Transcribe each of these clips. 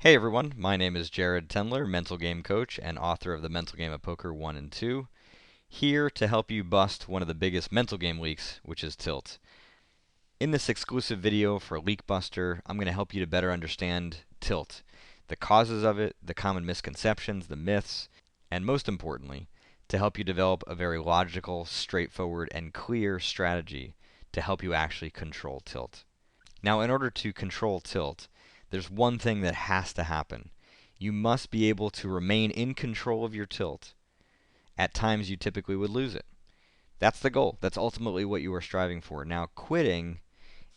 Hey everyone, my name is Jared Tendler, mental game coach and author of the Mental Game of Poker 1 and 2, here to help you bust one of the biggest mental game leaks, which is tilt. In this exclusive video for Leak Buster, I'm going to help you to better understand tilt, the causes of it, the common misconceptions, the myths, and most importantly, to help you develop a very logical, straightforward, and clear strategy to help you actually control tilt. Now, in order to control tilt, there's one thing that has to happen. You must be able to remain in control of your tilt at times you typically would lose it. That's the goal. That's ultimately what you are striving for. Now, quitting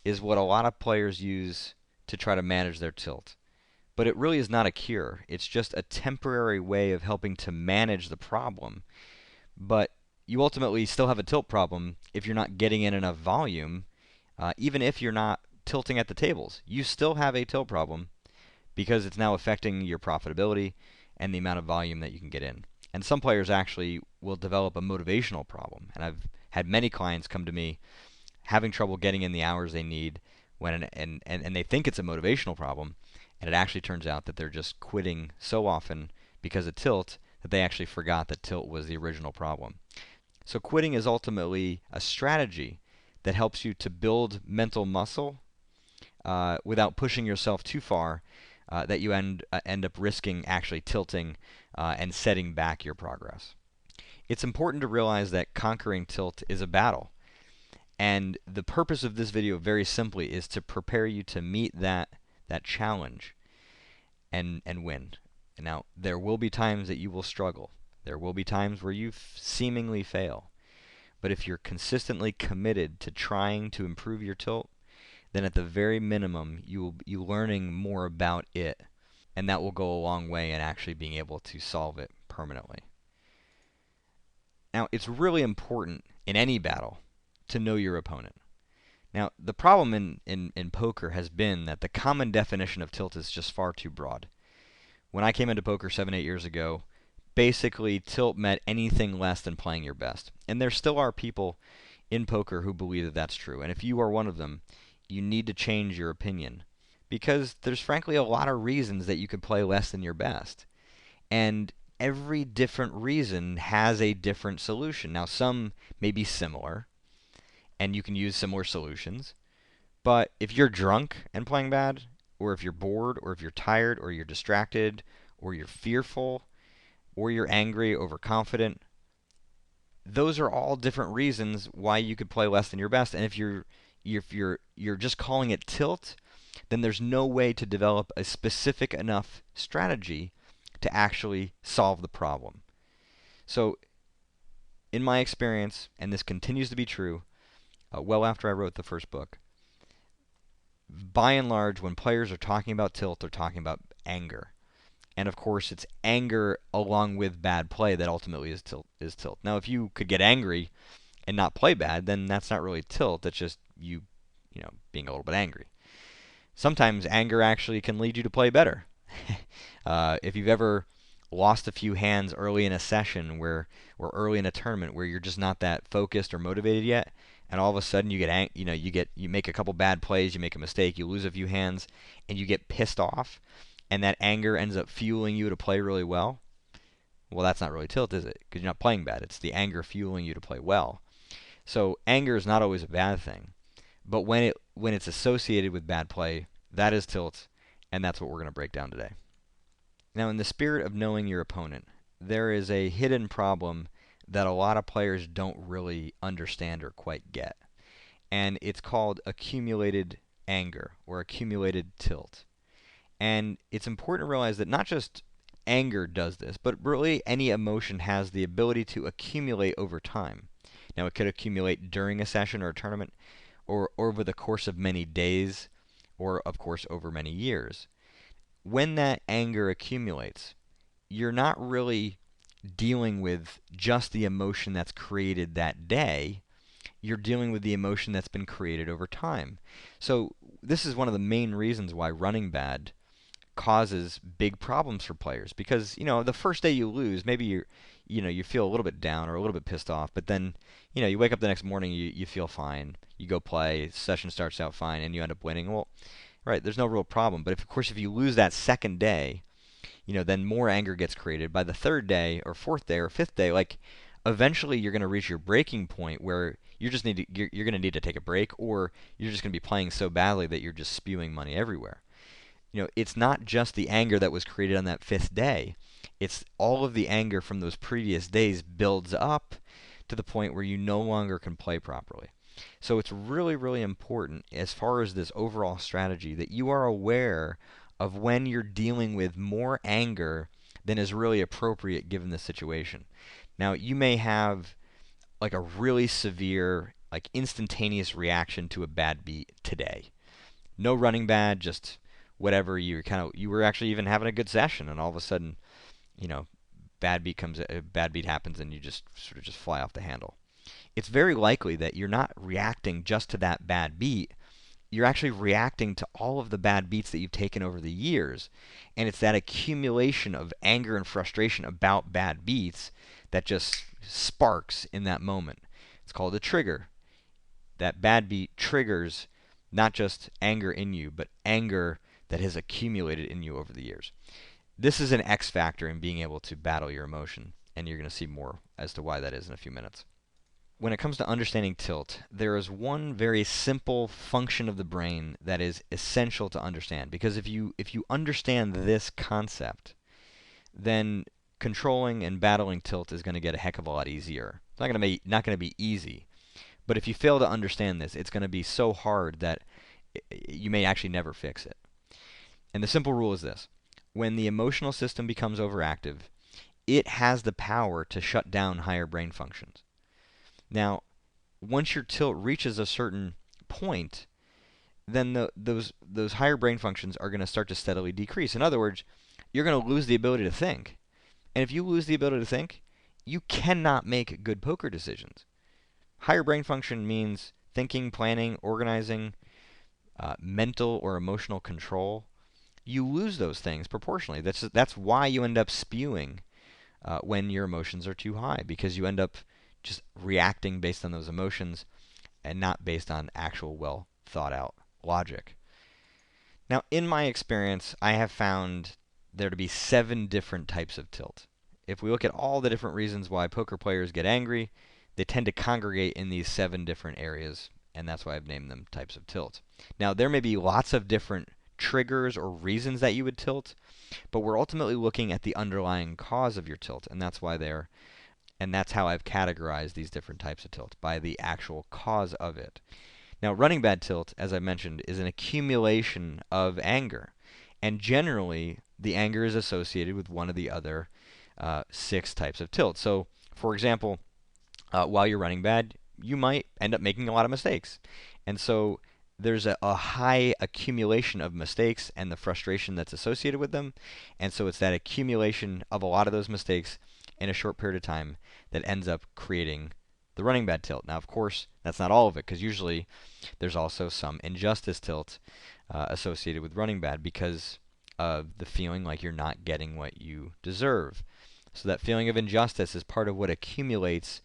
is what a lot of players use to try to manage their tilt. But it really is not a cure. It's just a temporary way of helping to manage the problem. But you ultimately still have a tilt problem if you're not getting in enough volume, even if you're not tilting at the tables. You still have a tilt problem because it's now affecting your profitability and the amount of volume that you can get in. And some players actually will develop a motivational problem. And I've had many clients come to me having trouble getting in the hours they need and they think it's a motivational problem, and it actually turns out that they're just quitting so often because of tilt that they actually forgot that tilt was the original problem. So quitting is ultimately a strategy that helps you to build mental muscle without pushing yourself too far, that you end up risking actually tilting and setting back your progress. It's important to realize that conquering tilt is a battle. And the purpose of this video, very simply, is to prepare you to meet that challenge and win. Now, there will be times that you will struggle. There will be times where you seemingly fail. But if you're consistently committed to trying to improve your tilt, then at the very minimum, you will be learning more about it, and that will go a long way in actually being able to solve it permanently. Now, it's really important in any battle to know your opponent. Now, the problem in poker has been that the common definition of tilt is just far too broad. When I came into poker 7, 8 years ago, basically tilt meant anything less than playing your best. And there still are people in poker who believe that that's true. And if you are one of them, you need to change your opinion. Because there's frankly a lot of reasons that you could play less than your best. And every different reason has a different solution. Now, some may be similar, and you can use similar solutions. But if you're drunk and playing bad, or if you're bored, or if you're tired, or you're distracted, or you're fearful, or you're angry, overconfident, those are all different reasons why you could play less than your best. And if you're just calling it tilt, then there's no way to develop a specific enough strategy to actually solve the problem. So, in my experience, and this continues to be true, well after I wrote the first book, by and large, when players are talking about tilt, they're talking about anger. And of course, it's anger along with bad play that ultimately is tilt. Now, if you could get angry and not play bad, then that's not really tilt. That's just you know, being a little bit angry. Sometimes anger actually can lead you to play better. If you've ever lost a few hands early in a session or early in a tournament where you're just not that focused or motivated yet, and all of a sudden you make a couple bad plays, you make a mistake, you lose a few hands, and you get pissed off, and that anger ends up fueling you to play really well. Well, that's not really tilt, is it? Because you're not playing bad. It's the anger fueling you to play well. So anger is not always a bad thing, but when it's associated with bad play, that is tilt, and that's what we're going to break down today. Now, in the spirit of knowing your opponent, there is a hidden problem that a lot of players don't really understand or quite get, and it's called accumulated anger or accumulated tilt. And it's important to realize that not just anger does this, but really any emotion has the ability to accumulate over time. Now, it could accumulate during a session or a tournament, or over the course of many days, or of course over many years. When that anger accumulates, you're not really dealing with just the emotion that's created that day. You're dealing with the emotion that's been created over time. So this is one of the main reasons why running bad causes big problems for players, because the first day you lose, maybe you feel a little bit down or a little bit pissed off, but then you wake up the next morning, you feel fine, you go play, session starts out fine, and you end up winning. Well, Right, there's no real problem. But if, of course, if you lose that second day, then more anger gets created. By the third day or fourth day or fifth day, like eventually you're going to reach your breaking point where you're going to need to take a break, or you're just going to be playing so badly that you're just spewing money everywhere. It's not just the anger that was created on that fifth day. It's all of the anger from those previous days builds up to the point where you no longer can play properly. So it's really, really important as far as this overall strategy that you are aware of when you're dealing with more anger than is really appropriate given the situation. Now, you may have like a really severe, like instantaneous reaction to a bad beat today. No running bad, just whatever. You were actually even having a good session, and all of a sudden, you know, bad beat happens, and you just sort of just fly off the handle. It's very likely that you're not reacting just to that bad beat. You're actually reacting to all of the bad beats that you've taken over the years. And it's that accumulation of anger and frustration about bad beats that just sparks in that moment. It's called a trigger. That bad beat triggers not just anger in you, but anger that has accumulated in you over the years. This is an X factor in being able to battle your emotion, and you're going to see more as to why that is in a few minutes. When it comes to understanding tilt, there is one very simple function of the brain that is essential to understand. Because if you understand this concept, then controlling and battling tilt is going to get a heck of a lot easier. It's not going to be easy, but if you fail to understand this, it's going to be so hard that you may actually never fix it. And the simple rule is this: when the emotional system becomes overactive, it has the power to shut down higher brain functions. Now, once your tilt reaches a certain point, then those higher brain functions are going to start to steadily decrease. In other words, you're going to lose the ability to think. And if you lose the ability to think, you cannot make good poker decisions. Higher brain function means thinking, planning, organizing, mental or emotional control. You lose those things proportionally. That's why you end up spewing when your emotions are too high, because you end up just reacting based on those emotions and not based on actual well thought out logic. Now, in my experience, I have found there to be 7 different types of tilt. If we look at all the different reasons why poker players get angry, they tend to congregate in these 7 different areas, and that's why I've named them types of tilt. Now, there may be lots of different triggers or reasons that you would tilt, but we're ultimately looking at the underlying cause of your tilt, and that's how I've categorized these different types of tilt, by the actual cause of it. Now, running bad tilt, as I mentioned, is an accumulation of anger. And generally, the anger is associated with one of the other 6 types of tilt. So, for example, while you're running bad, you might end up making a lot of mistakes. And so there's a high accumulation of mistakes and the frustration that's associated with them. And so it's that accumulation of a lot of those mistakes in a short period of time that ends up creating the running bad tilt. Now, of course, that's not all of it, because usually there's also some injustice tilt associated with running bad because of the feeling like you're not getting what you deserve. So that feeling of injustice is part of what accumulates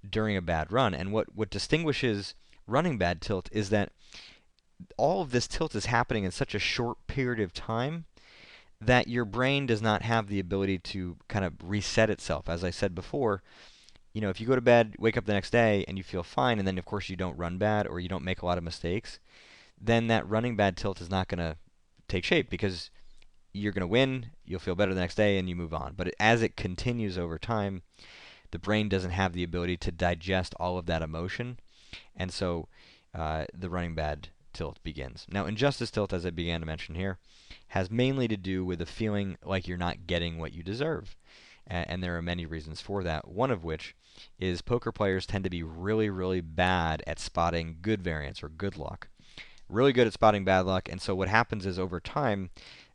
during a bad run. And what distinguishes running bad tilt is that all of this tilt is happening in such a short period of time that your brain does not have the ability to kind of reset itself. As I said before, if you go to bed, wake up the next day, and you feel fine, and then of course you don't run bad or you don't make a lot of mistakes, then that running bad tilt is not going to take shape, because you're going to win, you'll feel better the next day, and you move on. But as it continues over time, the brain doesn't have the ability to digest all of that emotion, and so the running bad tilt begins. Now, injustice tilt, as I began to mention here, has mainly to do with a feeling like you're not getting what you deserve. And there are many reasons for that, one of which is poker players tend to be really, really bad at spotting good variance or good luck. Really good at spotting bad luck, and so what happens is over time,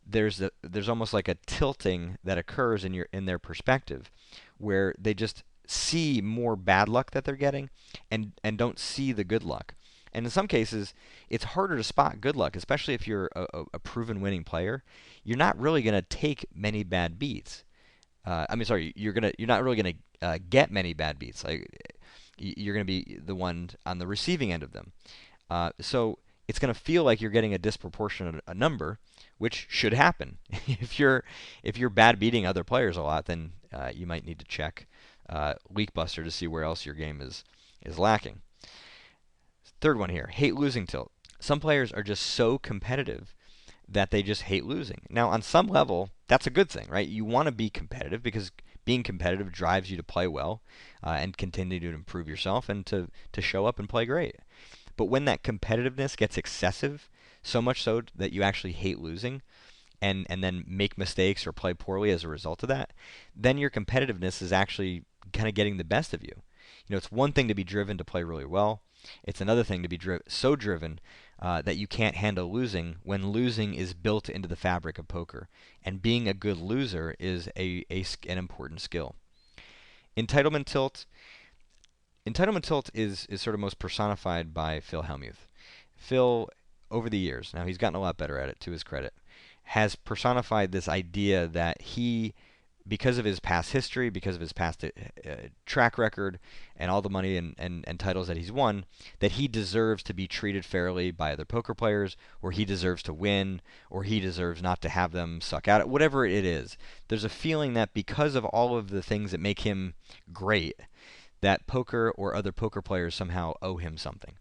there's almost like a tilting that occurs in their perspective, where they just see more bad luck that they're getting and don't see the good luck. And in some cases, it's harder to spot good luck, especially if you're a proven winning player. You're not really going to take many bad beats. You're not really going to get many bad beats. Like you're going to be the one on the receiving end of them. So it's going to feel like you're getting a disproportionate a number, which should happen. If you're bad beating other players a lot, then you might need to check Leakbuster to see where else your game is lacking. Third one here, hate losing tilt. Some players are just so competitive that they just hate losing. Now, on some level, that's a good thing, right? You want to be competitive because being competitive drives you to play well and continue to improve yourself and to show up and play great. But when that competitiveness gets excessive, so much so that you actually hate losing and then make mistakes or play poorly as a result of that, then your competitiveness is actually kind of getting the best of you. You know, it's one thing to be driven to play really well. It's another thing to be so driven that you can't handle losing when losing is built into the fabric of poker. And being a good loser is an important skill. Entitlement tilt. Entitlement tilt is sort of most personified by Phil Hellmuth. Phil, over the years, now he's gotten a lot better at it to his credit, has personified this idea that he, because of his past history, because of his past track record, and all the money and titles that he's won, that he deserves to be treated fairly by other poker players, or he deserves to win, or he deserves not to have them suck out, whatever it is. There's a feeling that because of all of the things that make him great, that poker or other poker players somehow owe him something.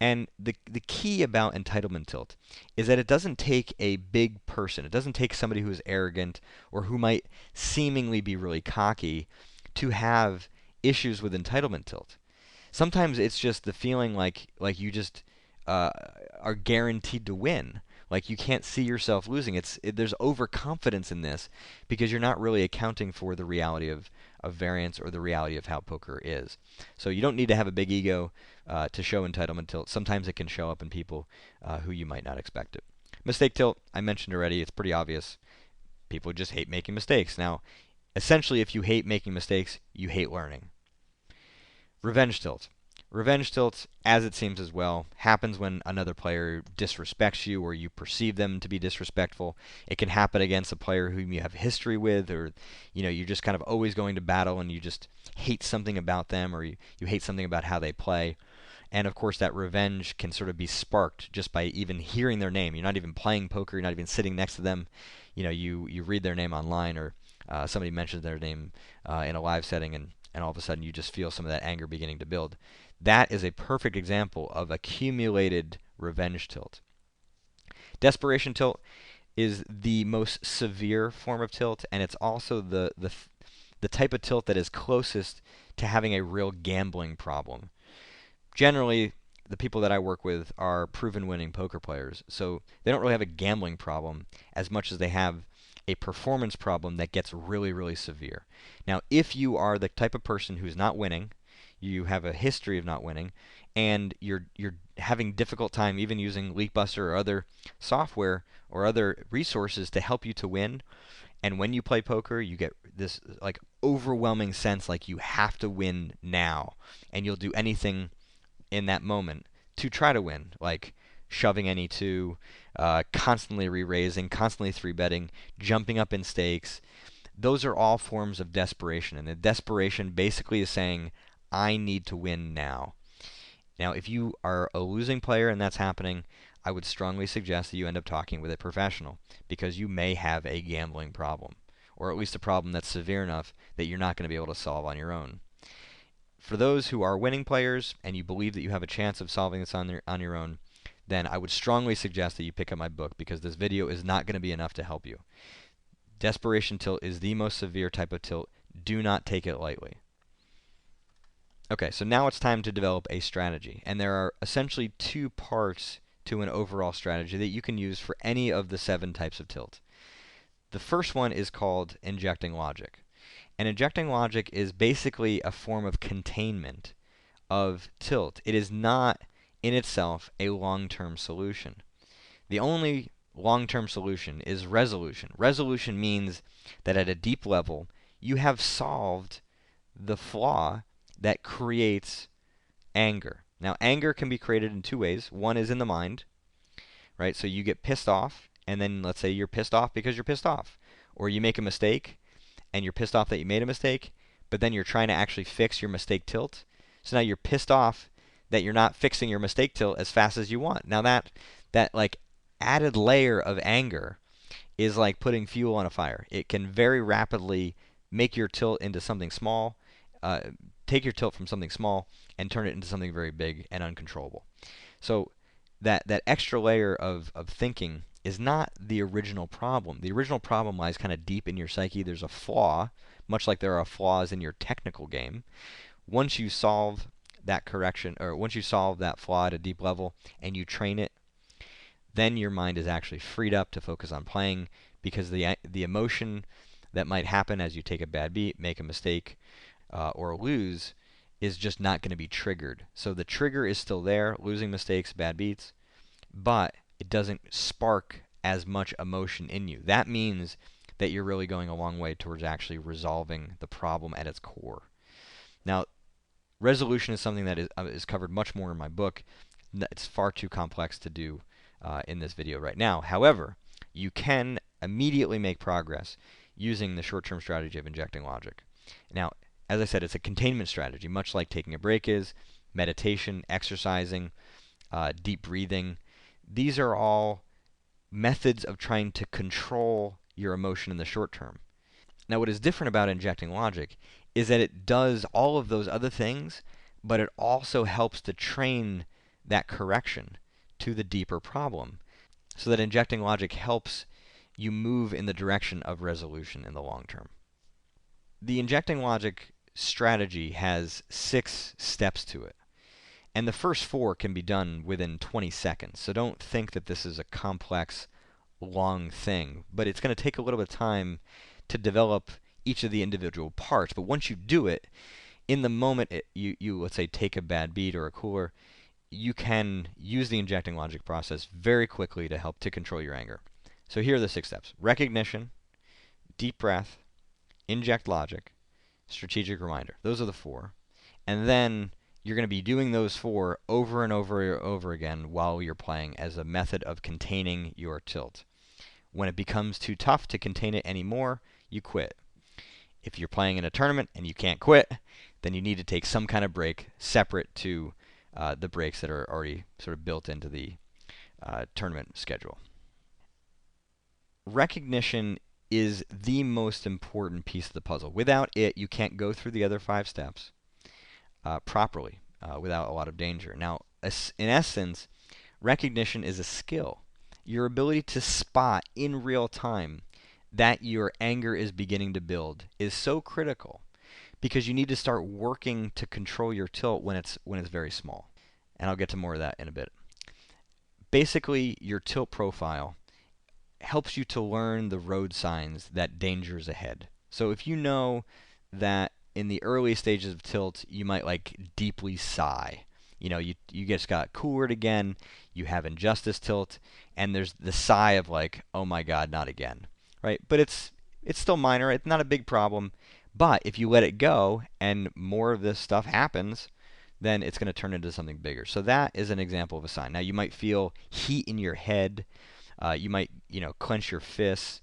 And the key about entitlement tilt is that it doesn't take a big person. It doesn't take somebody who's arrogant or who might seemingly be really cocky to have issues with entitlement tilt. Sometimes it's just the feeling like you just are guaranteed to win. Like you can't see yourself losing. There's overconfidence in this because you're not really accounting for the reality of variance or the reality of how poker is. So you don't need to have a big ego to show entitlement tilt. Sometimes it can show up in people who you might not expect it. Mistake tilt, I mentioned already. It's pretty obvious. People just hate making mistakes. Now, essentially, if you hate making mistakes, you hate learning. Revenge tilt. Revenge tilt, as it seems as well, happens when another player disrespects you or you perceive them to be disrespectful. It can happen against a player whom you have history with, or you're just kind of always going to battle and you just hate something about them, or you hate something about how they play. And of course, that revenge can sort of be sparked just by even hearing their name. You're not even playing poker, you're not even sitting next to them. You read their name online, or somebody mentions their name in a live setting, and all of a sudden you just feel some of that anger beginning to build. That is a perfect example of accumulated revenge tilt. Desperation tilt is the most severe form of tilt, and it's also the type of tilt that is closest to having a real gambling problem. Generally, the people that I work with are proven winning poker players, so they don't really have a gambling problem as much as they have a performance problem that gets really, really severe. Now, if you are the type of person who's not winning, you have a history of not winning, and you're having difficult time even using Leakbuster or other software or other resources to help you to win, and when you play poker, you get this like overwhelming sense like you have to win now, and you'll do anything in that moment to try to win, like shoving any two, constantly re-raising, constantly three-betting, jumping up in stakes. Those are all forms of desperation, and the desperation basically is saying, I need to win now. Now, if you are a losing player and that's happening, I would strongly suggest that you end up talking with a professional, because you may have a gambling problem, or at least a problem that's severe enough that you're not going to be able to solve on your own. For those who are winning players and you believe that you have a chance of solving this on your own, then I would strongly suggest that you pick up my book, because this video is not going to be enough to help you. Desperation tilt is the most severe type of tilt. Do not take it lightly. Okay, so now it's time to develop a strategy, and there are essentially two parts to an overall strategy that you can use for any of the 7 types of tilt. The first one is called injecting logic. And injecting logic is basically a form of containment of tilt. It is not in itself a long-term solution. The only long-term solution is resolution. Resolution means that at a deep level, you have solved the flaw that creates anger. Now, anger can be created in 2 ways. One is in the mind, right? So you get pissed off, and then let's say you're pissed off because you're pissed off. Or you make a mistake, and you're pissed off that you made a mistake, but then you're trying to actually fix your mistake tilt. So now you're pissed off that you're not fixing your mistake tilt as fast as you want. Now that like added layer of anger is like putting fuel on a fire. It can very rapidly make your tilt into something small, uh, take your tilt from something small and turn it into something very big and uncontrollable. So that extra layer of thinking is not the original problem. The original problem lies kind of deep in your psyche. There's a flaw, much like there are flaws in your technical game. Once you solve that correction, or once you solve that flaw at a deep level and you train it, then your mind is actually freed up to focus on playing, because the emotion that might happen as you take a bad beat, make a mistake, or lose is just not going to be triggered. So the trigger is still there, losing mistakes, bad beats, but it doesn't spark as much emotion in you. That means that you're really going a long way towards actually resolving the problem at its core. Now, resolution is something that is covered much more in my book. It's far too complex to do in this video right now. However, you can immediately make progress using the short-term strategy of injecting logic. Now, as I said, it's a containment strategy, much like taking a break is, meditation, exercising, deep breathing. These are all methods of trying to control your emotion in the short term. Now, what is different about injecting logic is that it does all of those other things, but it also helps to train that correction to the deeper problem, so that injecting logic helps you move in the direction of resolution in the long term. The injecting logic strategy has 6 steps to it, and the first 4 can be done within 20 seconds. So don't think that this is a complex, long thing, but it's going to take a little bit of time to develop each of the individual parts. But once you do it, in the moment you let's say take a bad beat or a cooler, you can use the injecting logic process very quickly to help to control your anger. So here are the 6 steps: recognition, deep breath, inject logic, strategic reminder. Those are the 4. And then you're going to be doing those 4 over and over and over again while you're playing as a method of containing your tilt. When it becomes too tough to contain it anymore, you quit. If you're playing in a tournament and you can't quit, then you need to take some kind of break separate to the breaks that are already sort of built into the tournament schedule. Recognition is the most important piece of the puzzle. Without it, you can't go through the other 5 steps properly without a lot of danger. Now, in essence, recognition is a skill. Your ability to spot in real time that your anger is beginning to build is so critical, because you need to start working to control your tilt when it's very small. And I'll get to more of that in a bit. Basically, your tilt profile helps you to learn the road signs that danger is ahead. So if you know that in the early stages of tilt, you might like deeply sigh. You know, you just got coolered again, you have injustice tilt, and there's the sigh of like, oh my god, not again, right? But it's still minor, it's not a big problem. But if you let it go and more of this stuff happens, then it's going to turn into something bigger. So that is an example of a sign. Now you might feel heat in your head. You might, clench your fists.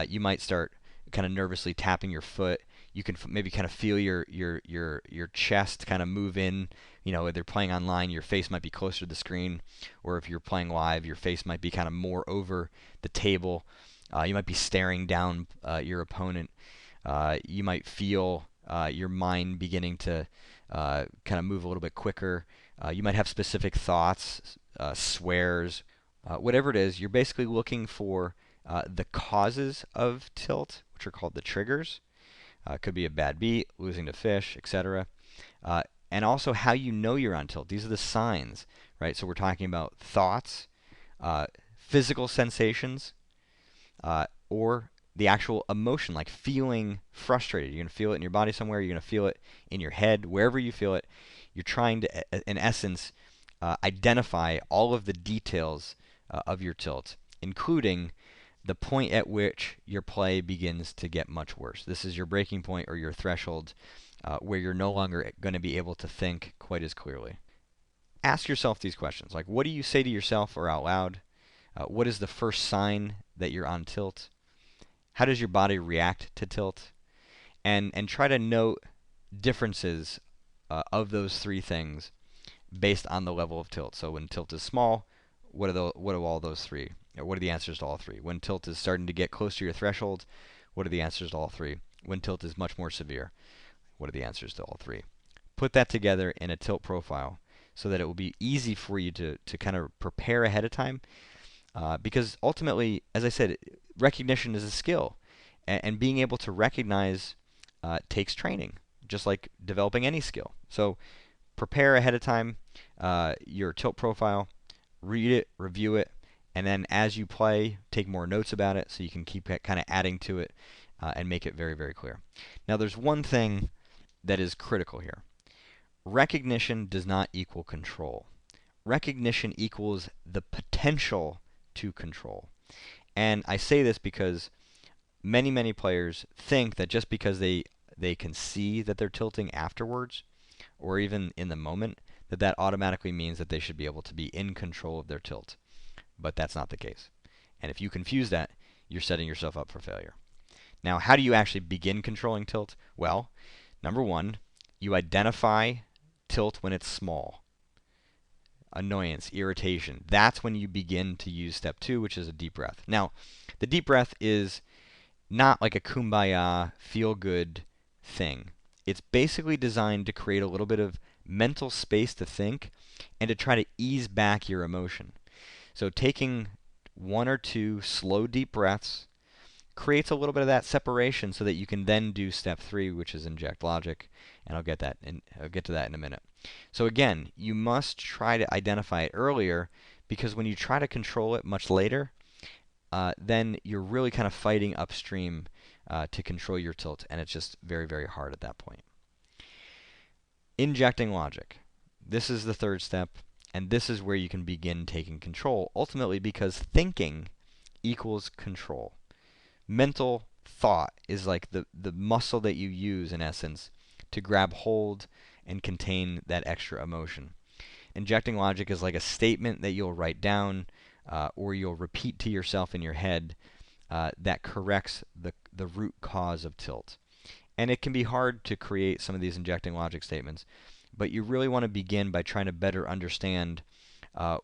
You might start kind of nervously tapping your foot. You can maybe kind of feel your chest kind of move in. If they're playing online, your face might be closer to the screen, or if you're playing live, your face might be kind of more over the table. You might be staring down your opponent. You might feel your mind beginning to kind of move a little bit quicker. You might have specific thoughts, swears, whatever it is. You're basically looking for the causes of tilt, which are called the triggers. It could be a bad beat, losing to fish, etc. And also how you know you're on tilt. These are the signs, right? So we're talking about thoughts, physical sensations, or the actual emotion, like feeling frustrated. You're going to feel it in your body somewhere. You're going to feel it in your head. Wherever you feel it, you're trying to, in essence, identify all of the details of your tilt, including the point at which your play begins to get much worse. This is your breaking point or your threshold where you're no longer going to be able to think quite as clearly. Ask yourself these questions, like what do you say to yourself or out loud? What is the first sign that you're on tilt? How does your body react to tilt? And try to note differences of those 3 things based on the level of tilt. So when tilt is small, what do all those three? What are the answers to all three? When tilt is starting to get close to your threshold, what are the answers to all three? When tilt is much more severe, what are the answers to all three? Put that together in a tilt profile so that it will be easy for you to kind of prepare ahead of time. Because ultimately, as I said, recognition is a skill. And being able to recognize takes training, just like developing any skill. So prepare ahead of time your tilt profile, read it, review it, and then as you play, take more notes about it so you can keep kind of adding to it and make it very, very clear. Now, there's one thing that is critical here. Recognition does not equal control. Recognition equals the potential to control. And I say this because many, many players think that just because they can see that they're tilting afterwards, or even in the moment, that automatically means that they should be able to be in control of their tilt. But that's not the case. And if you confuse that, you're setting yourself up for failure. Now, how do you actually begin controlling tilt? Well, number one, you identify tilt when it's small. Annoyance, irritation. That's when you begin to use step 2, which is a deep breath. Now, the deep breath is not like a kumbaya, feel-good thing. It's basically designed to create a little bit of mental space to think and to try to ease back your emotion. So taking 1 or 2 slow, deep breaths creates a little bit of that separation so that you can then do step 3, which is inject logic, and I'll get to that in a minute. So again, you must try to identify it earlier, because when you try to control it much later, then you're really kind of fighting upstream to control your tilt, and it's just very, very hard at that point. Injecting logic. This is the third step, and this is where you can begin taking control, ultimately because thinking equals control. Mental thought is like the muscle that you use, in essence, to grab hold and contain that extra emotion. Injecting logic is like a statement that you'll write down or you'll repeat to yourself in your head that corrects the root cause of tilt. And it can be hard to create some of these injecting logic statements, but you really want to begin by trying to better understand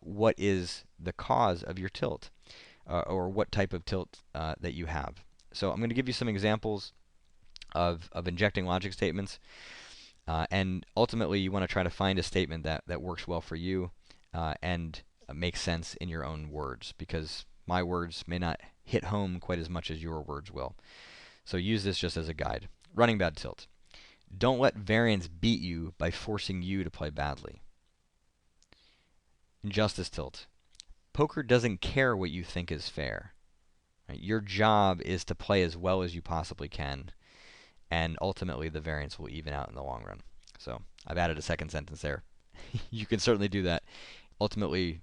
what is the cause of your tilt, or what type of tilt that you have. So I'm going to give you some examples of injecting logic statements, and ultimately you want to try to find a statement that works well for you and makes sense in your own words, because my words may not hit home quite as much as your words will. So use this just as a guide. Running bad tilt. Don't let variance beat you by forcing you to play badly. Injustice tilt. Poker doesn't care what you think is fair. Right? Your job is to play as well as you possibly can, and ultimately the variance will even out in the long run. So I've added a second sentence there. You can certainly do that. Ultimately,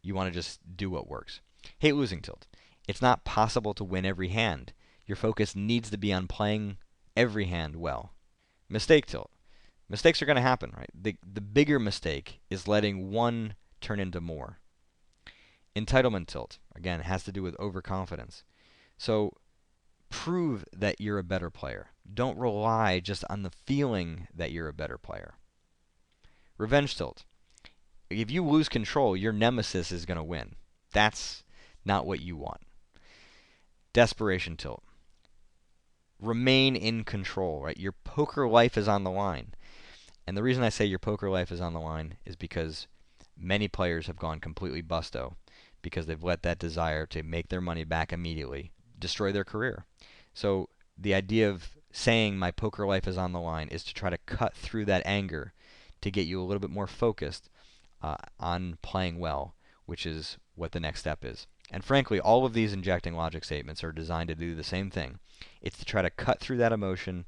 you want to just do what works. Hate losing tilt. It's not possible to win every hand. Your focus needs to be on playing every hand well. Mistake tilt. Mistakes are going to happen, right? The bigger mistake is letting one turn into more. Entitlement tilt, again, has to do with overconfidence. So prove that you're a better player. Don't rely just on the feeling that you're a better player. Revenge tilt. If you lose control, your nemesis is going to win. That's not what you want. Desperation tilt. Remain in control, right? Your poker life is on the line. And the reason I say your poker life is on the line is because many players have gone completely busto because they've let that desire to make their money back immediately destroy their career. So the idea of saying my poker life is on the line is to try to cut through that anger to get you a little bit more focused on playing well, which is what the next step is. And frankly, all of these injecting logic statements are designed to do the same thing. It's to try to cut through that emotion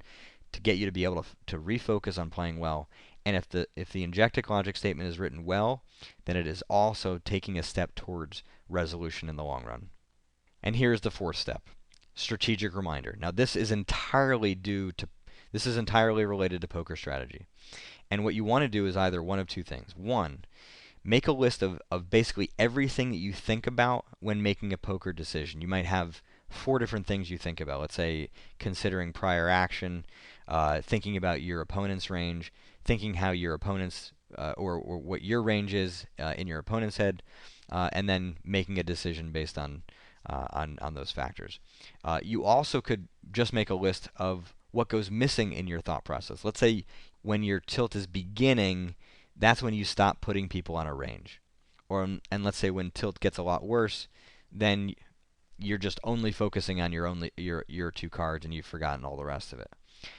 to get you to be able to refocus on playing well. And if the injecting logic statement is written well, then it is also taking a step towards resolution in the long run. And here's the fourth step, strategic reminder. Now this is entirely related to poker strategy. And what you want to do is either one of two things. One, make a list of basically everything that you think about when making a poker decision. You might have 4 different things you think about. Let's say considering prior action, thinking about your opponent's range, thinking how your opponent's or what your range is in your opponent's head, and then making a decision based on those factors. You also could just make a list of what goes missing in your thought process. Let's say when your tilt is beginning, that's when you stop putting people on a range. And let's say when tilt gets a lot worse, then you're just only focusing on your two cards and you've forgotten all the rest of it.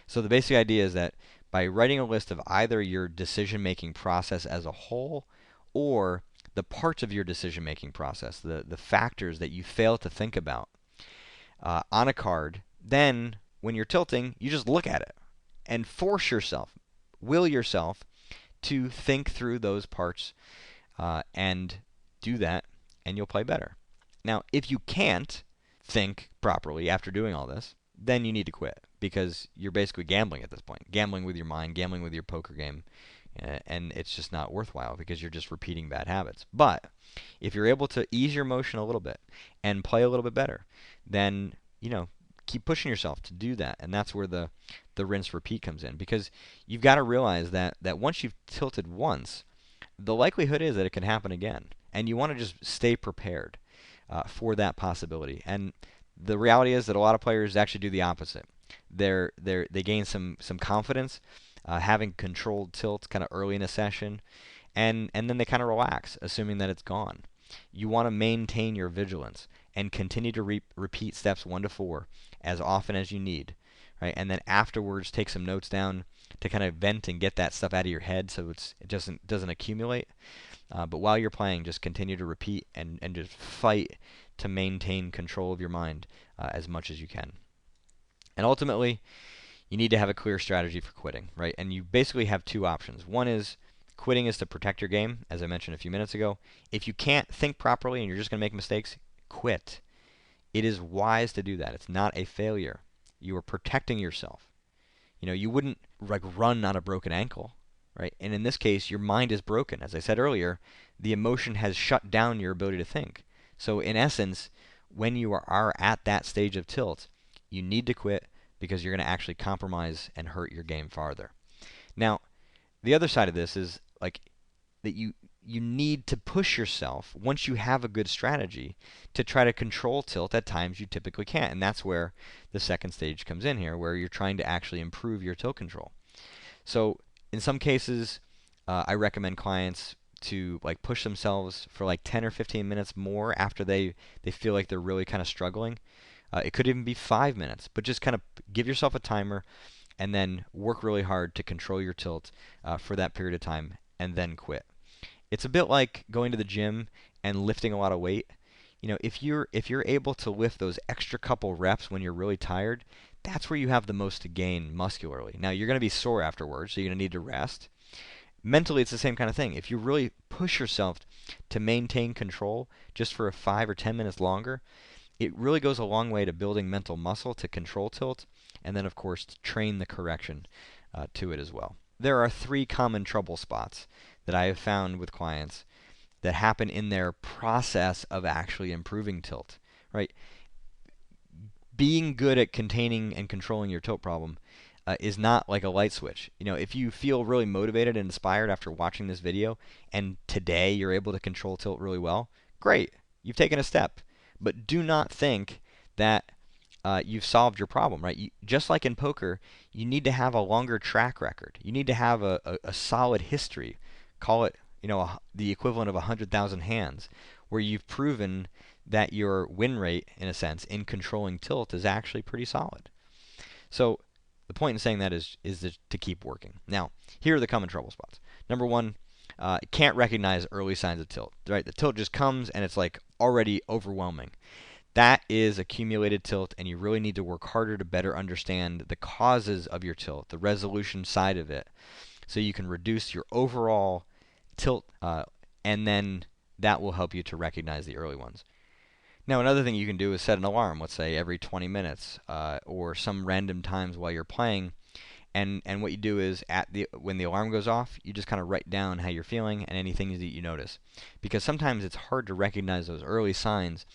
So the basic idea is that by writing a list of either your decision-making process as a whole or the parts of your decision-making process, the factors that you fail to think about on a card, then when you're tilting, you just look at it and force yourself, will yourself to think through those parts and do that, and you'll play better. Now, if you can't think properly after doing all this, then you need to quit because you're basically gambling at this point, gambling with your mind, gambling with your poker game, and it's just not worthwhile because you're just repeating bad habits. But if you're able to ease your motion a little bit and play a little bit better, then keep pushing yourself to do that, and that's where the rinse repeat comes in, because you've got to realize that once you've tilted once, the likelihood is that it can happen again, and you want to just stay prepared for that possibility. And the reality is that a lot of players actually do the opposite. They gain some confidence, having controlled tilt kind of early in a session, and then they kind of relax, assuming that it's gone. You want to maintain your vigilance and continue to repeat steps 1 to 4 as often as you need, right? And then afterwards, take some notes down to kind of vent and get that stuff out of your head so it doesn't accumulate. But while you're playing, just continue to repeat and just fight to maintain control of your mind as much as you can. And ultimately, you need to have a clear strategy for quitting, right? And you basically have two options. One is quitting is to protect your game, as I mentioned a few minutes ago. If you can't think properly and you're just going to make mistakes, quit. It is wise to do that. It's not a failure. You are protecting yourself. You wouldn't run on a broken ankle, right? And in this case, your mind is broken. As I said earlier, the emotion has shut down your ability to think. So in essence, when you are at that stage of tilt, you need to quit because you're going to actually compromise and hurt your game farther. Now, the other side of this is that you need to push yourself once you have a good strategy to try to control tilt at times you typically can't. And that's where the second stage comes in here, where you're trying to actually improve your tilt control. So in some cases, I recommend clients to push themselves for 10 or 15 minutes more after they feel like they're really kind of struggling. It could even be 5 minutes, but just kind of give yourself a timer and then work really hard to control your tilt for that period of time and then quit. It's a bit like going to the gym and lifting a lot of weight. If you're able to lift those extra couple reps when you're really tired, that's where you have the most to gain muscularly. Now, you're going to be sore afterwards, so you're going to need to rest. Mentally, it's the same kind of thing. If you really push yourself to maintain control just for 5 or 10 minutes longer, it really goes a long way to building mental muscle to control tilt, and then, of course, to train the correction to it as well. There are 3 common trouble spots that I have found with clients that happen in their process of actually improving tilt, right? Being good at containing and controlling your tilt problem is not like a light switch. If you feel really motivated and inspired after watching this video, and today you're able to control tilt really well, great, you've taken a step. But do not think that you've solved your problem, right? Just like in poker, you need to have a longer track record. You need to have a solid history. Call it, the equivalent of 100,000 hands, where you've proven that your win rate, in a sense, in controlling tilt is actually pretty solid. So the point in saying that is to keep working. Now, here are the common trouble spots. Number 1, can't recognize early signs of tilt, right? The tilt just comes and it's already overwhelming. That is accumulated tilt, and you really need to work harder to better understand the causes of your tilt, the resolution side of it, so you can reduce your overall tilt, and then that will help you to recognize the early ones. Now, another thing you can do is set an alarm, let's say every 20 minutes, or some random times while you're playing. And what you do is when the alarm goes off, you just kind of write down how you're feeling and anything that you notice. Because sometimes it's hard to recognize those early signs,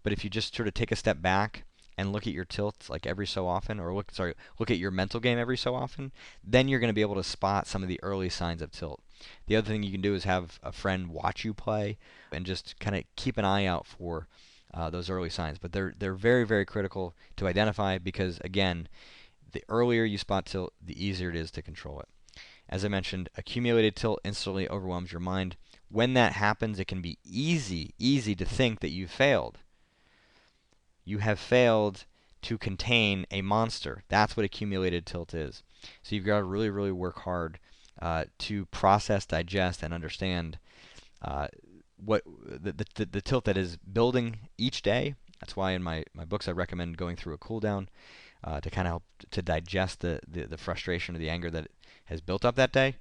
but if you just sort of take a step back and look at your tilt like every so often, or look at your mental game every so often, then you're going to be able to spot some of the early signs of tilt. The other thing you can do is have a friend watch you play and just kind of keep an eye out for those early signs. But they're very, very critical to identify because, again, the earlier you spot tilt, the easier it is to control it. As I mentioned, accumulated tilt instantly overwhelms your mind. When that happens, it can be easy to think that you've failed. You have failed to contain a monster. That's what accumulated tilt is. So you've got to really, really work hard to process, digest, and understand what the tilt that is building each day. That's why in my books I recommend going through a cool down to kind of help to digest the frustration or the anger that has built up that day,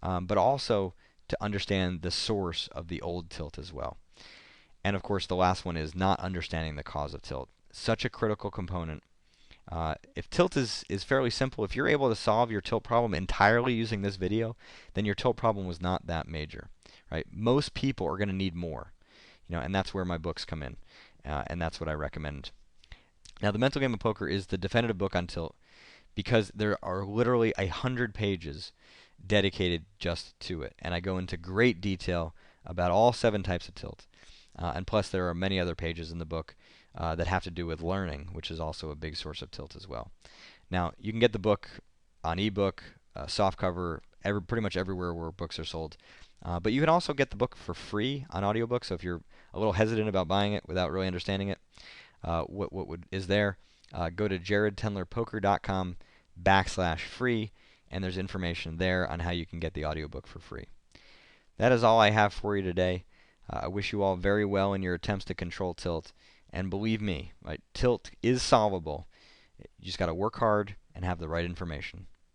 but also to understand the source of the old tilt as well. And of course, the last one is not understanding the cause of tilt. Such a critical component. If tilt is fairly simple, if you're able to solve your tilt problem entirely using this video, then your tilt problem was not that major, right? Most people are going to need more, and that's where my books come in, and that's what I recommend. Now, The Mental Game of Poker is the definitive book on tilt because there are literally 100 pages dedicated just to it, and I go into great detail about all 7 types of tilt. And plus, there are many other pages in the book that have to do with learning, which is also a big source of tilt as well. Now, you can get the book on ebook, softcover, pretty much everywhere where books are sold. But you can also get the book for free on audiobook. So if you're a little hesitant about buying it without really understanding it, is there? Go to jaredtendlerpoker.com/free, and there's information there on how you can get the audiobook for free. That is all I have for you today. I wish you all very well in your attempts to control tilt. And believe me, right, tilt is solvable. You just got to work hard and have the right information.